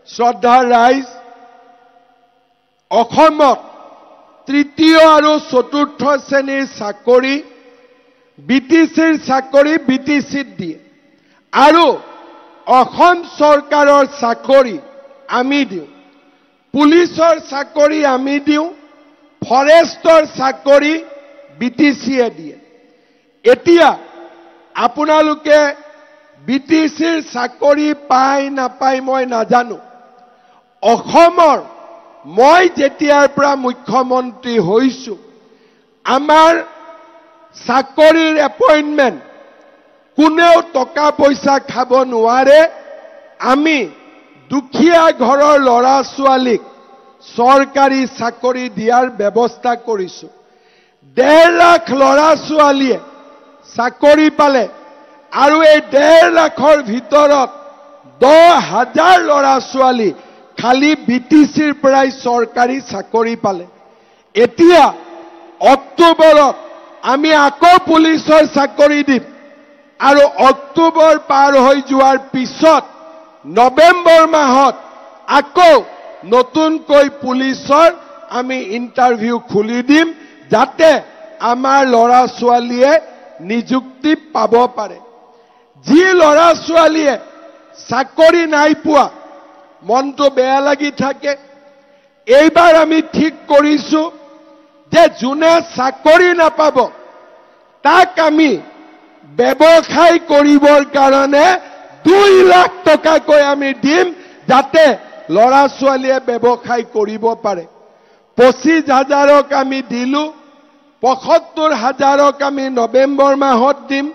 শ্ৰদ্ধাৰ ৰাইজ অসমত তৃতীয় আৰু চতুৰ্থ শ্ৰেণীৰ চাকৰি বিটিচিৰ চাকৰি বিটিচিত দিয়ে আৰু অসম চৰকাৰৰ চাকৰি আমি দিওঁ পুলিচৰ চাকৰি আমি দিওঁ ফৰেষ্টৰ চাকৰি বিটিচিয়ে দিয়ে এতিয়া আপোনালোকে বিটিচিৰ চাকৰি পায় নাপায় মই নাজানো অসমৰ মই যেতিয়াৰ পৰা মুখ্যমন্ত্ৰী হৈছো আমাৰ চাকৰিৰ এপইন্টমেন্ট কোনেও টকা পইচা খাব নোৱাৰে আমি দুখীয়া ঘৰৰ লৰা ছোৱালীক চৰকাৰী চাকৰি দিয়াৰ ব্যৱস্থা কৰিছো 1.5 লাখ লৰা ছোৱালীয়ে চাকৰি পালে আৰু এই 1.5 লাখৰ ভিতৰত 10,000 লৰা ছোৱালী খালি বিটিচিৰ পৰাই চৰকাৰী চাকৰি পালে এতিয়া অক্টোবৰত আমি আকৌ পুলিচৰ চাকৰি দিম আৰু অক্টোবৰ পাৰ হৈ যোৱাৰ পিছত নৱেম্বৰ মাহত আকৌ নতুনকৈ পুলিচৰ আমি ইন্টাৰভিউ খুলি দিম যাতে আমাৰ লৰা ছোৱালীয়ে নিযুক্তি পাব পাৰে যি লৰা ছোৱালীয়ে চাকৰি নাই পোৱা মনটো বেয়া লাগি থাকে এইবাৰ আমি ঠিক কৰিছো যে যোনে চাকৰি নাপাব তাক আমি ব্যৱসায় কৰিবৰ কাৰণে 2 লাখ টকাকৈ আমি দিম যাতে লৰা ছোৱালীয়ে ব্যৱসায় কৰিব পাৰে 25,000ক আমি দিলো 75,000ক আমি নৱেম্বৰ মাহত দিম